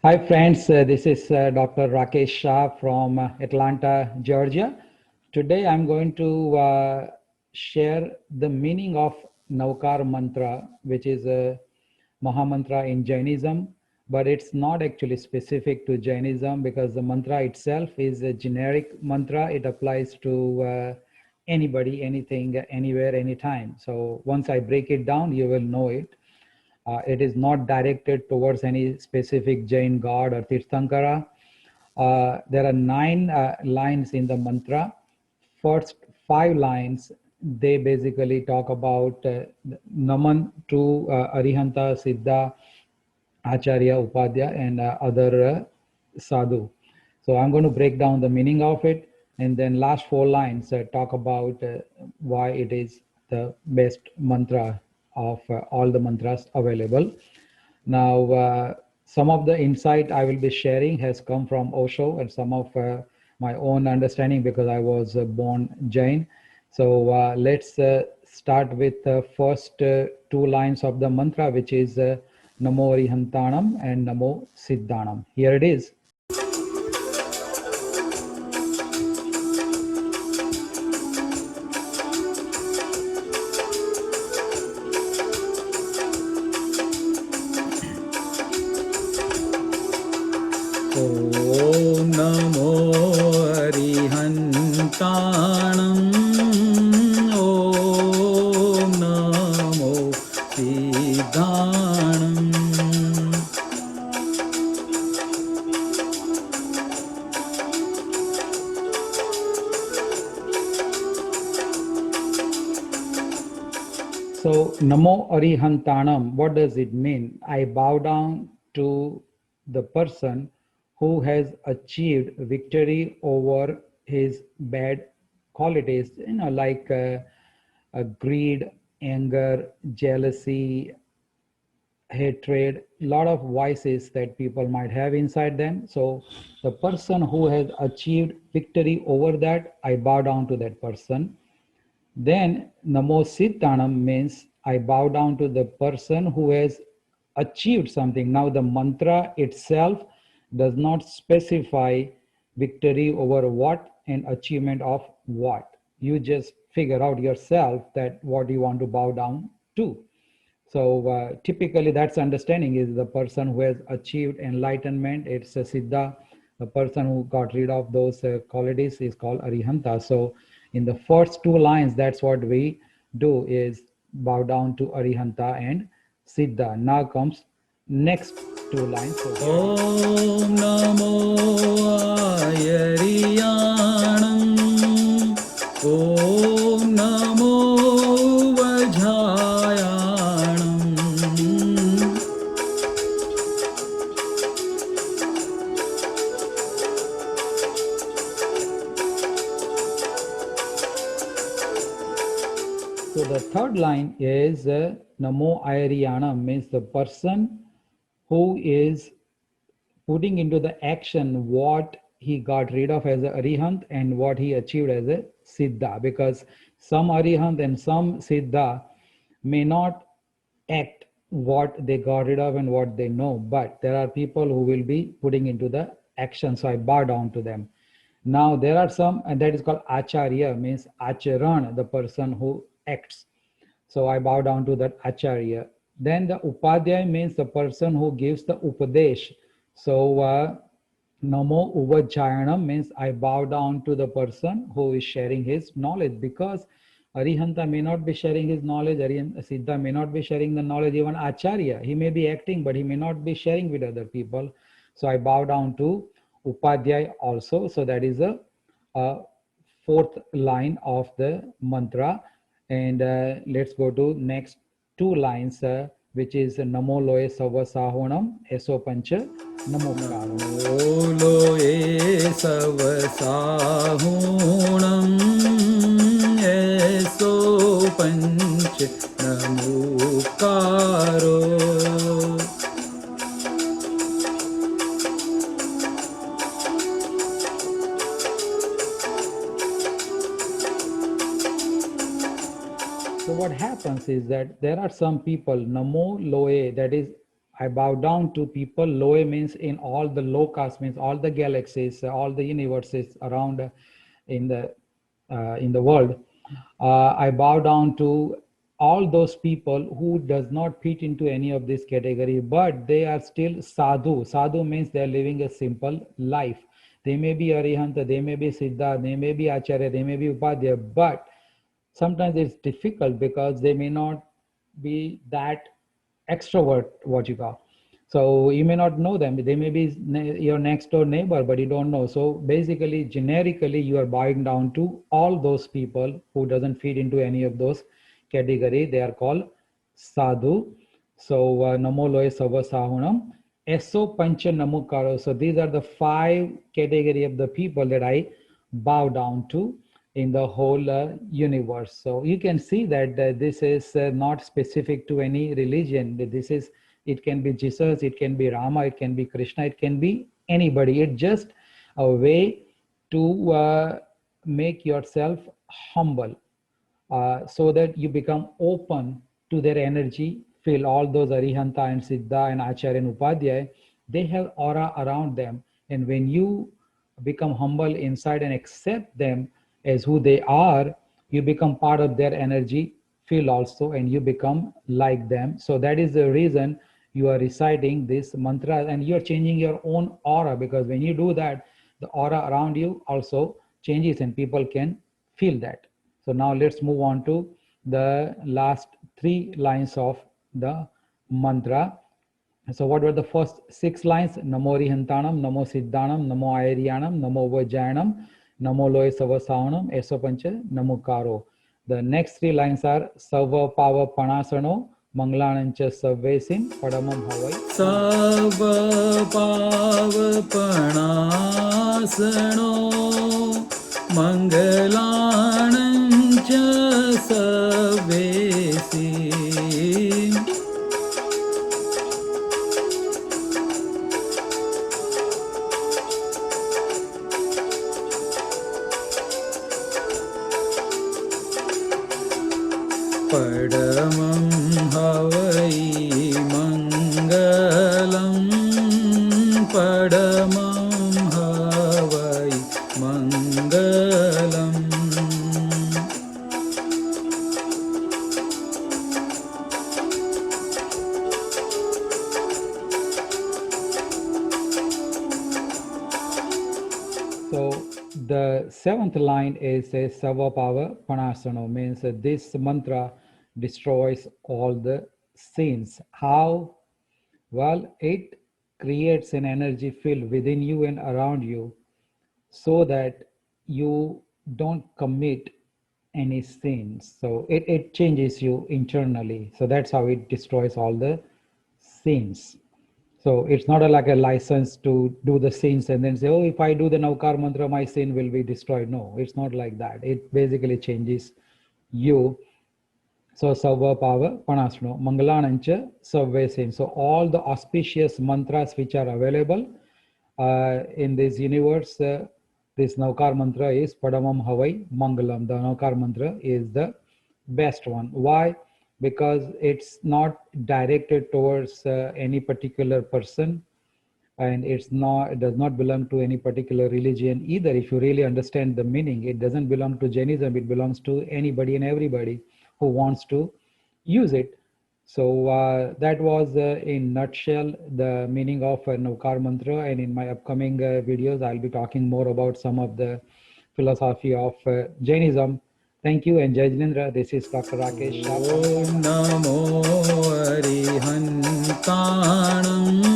Hi friends, this is Dr. Rakesh Shah from Atlanta, Georgia. Today I'm going to share the meaning of Navkar Mantra, which is a Mahamantra in Jainism, but it's not actually specific to Jainism because the mantra itself is a generic mantra. It applies to anybody, anything, anywhere, anytime. So once I break it down, you will know it. It is not directed towards any specific Jain god or Tirthankara. There are nine lines in the mantra. First five lines, they basically talk about Naman to Arihanta, Siddha, Acharya, Upadhyaya, and other sadhu. So I'm going to break down the meaning of it, and then last four lines talk about why it is the best mantra of all the mantras available. Now, some of the insight I will be sharing has come from Osho and some of my own understanding because I was born Jain. So let's start with the first two lines of the mantra, which is Namo Arihantanam and Namo Siddhanam. Here it is. Om Namo Arihantanam. Om Namo Siddhanam. So, Namo Arihantanam, what does it mean? I bow down to the person who has achieved victory over his bad qualities, like greed, anger, jealousy, hatred, a lot of vices that people might have inside them. So the person who has achieved victory over that, I bow down to that person. Then Namo Siddhanam means I bow down to the person who has achieved something. Now the mantra itself does not specify victory over what and achievement of what. You just figure out yourself that what you want to bow down to. So typically that's understanding is the person who has achieved enlightenment. It's a Siddha. The person who got rid of those qualities is called Arihanta. So in the first two lines, that's what we do is bow down to Arihanta and Siddha. Now comes next two lines. So Om Namo Ayariyanam. Om Namo Vajjayanam. So the third line is Namo Ayariyana means the person who is putting into the action what he got rid of as a arihant and what he achieved as a siddha, because some arihant and some siddha may not act what they got rid of and what they know, but there are people who will be putting into the action, so I bow down to them. Now there are some, and that is called acharya, means acharan, the person who acts. So I bow down to that acharya. Then the upadhyaya means the person who gives the upadesh. So namo uvajjayanam means I bow down to the person who is sharing his knowledge, because Arihanta may not be sharing his knowledge, Siddha may not be sharing the knowledge, even Acharya, he may be acting, but he may not be sharing with other people. So I bow down to Upadhyaya also. So that is a fourth line of the mantra. And let's go to next two lines, which is Namo Loe Sava Sahonam Eso Pancha Namo Karam. Olo e savasahunam eso panch namukaro. So what happens is that there are some people, Namo Loe, that is I bow down to people. Loe means in all the lokas, means all the galaxies, all the universes around in the world. I bow down to all those people who does not fit into any of this category, but they are still sadhu. Sadhu means they are living a simple life. They may be arihanta, they may be siddha, they may be acharya, they may be upadhyaya, but sometimes it's difficult because they may not be that extrovert, what you call. So you may not know them. They may be your next door neighbor, but you don't know. So basically, generically, you are bowing down to all those people who doesn't fit into any of those category. They are called sadhu. So namo loe sava sahunam. Eso pancha namukaro. So these are the 5 category of the people that I bow down to in the whole universe. So you can see that this is not specific to any religion. This is, it can be Jesus, it can be Rama, it can be Krishna, it can be anybody. It's just a way to make yourself humble so that you become open to their energy. Feel all those Arihanta and Siddha and Acharya and Upadhyaya, they have aura around them. And when you become humble inside and accept them as who they are, you become part of their energy field also, and you become like them. So that is the reason you are reciting this mantra, and you're changing your own aura, because when you do that, the aura around you also changes and people can feel that. So now let's move on to the last 3 lines of the mantra. So what were the first 6 lines? Namo Rihantanam, Namo Siddhanam, Namo Ayaryanam, Namo Vajayanam, Namo Loe Savasavanam, Eso Pancha, Namo Karo. The next 3 lines are Sava Pava Panasano, Manglanancha Savvesin, Padamam Havai. Sava Pava Panasano, Mangalanancha Savvesin. Padamam Havai Mangalam, Padamam Havai Mangalam. So the 7th line is a Sava Pava Panasano, means that this mantra destroys all the sins. How? Well, it creates an energy field within you and around you so that you don't commit any sins. So it changes you internally. So that's how it destroys all the sins. So it's not like a license to do the sins and then say, oh, if I do the Navkar mantra, my sin will be destroyed. No, it's not like that. It basically changes you. So Savva Pava Panasno, Mangalanancha Savvesin. So all the auspicious mantras which are available in this universe, this Navkar mantra is Padamam Havai Mangalam. The Navkar mantra is the best one. Why? Because it's not directed towards any particular person, and it does not belong to any particular religion either. If you really understand the meaning, it doesn't belong to Jainism. It belongs to anybody and everybody who wants to use it. So that was in nutshell the meaning of Navkar mantra, and in my upcoming videos I'll be talking more about some of the philosophy of Jainism. Thank you, and Jai Jinendra. This is Dr. Rakesh Shah. Om Namo Arihantanam.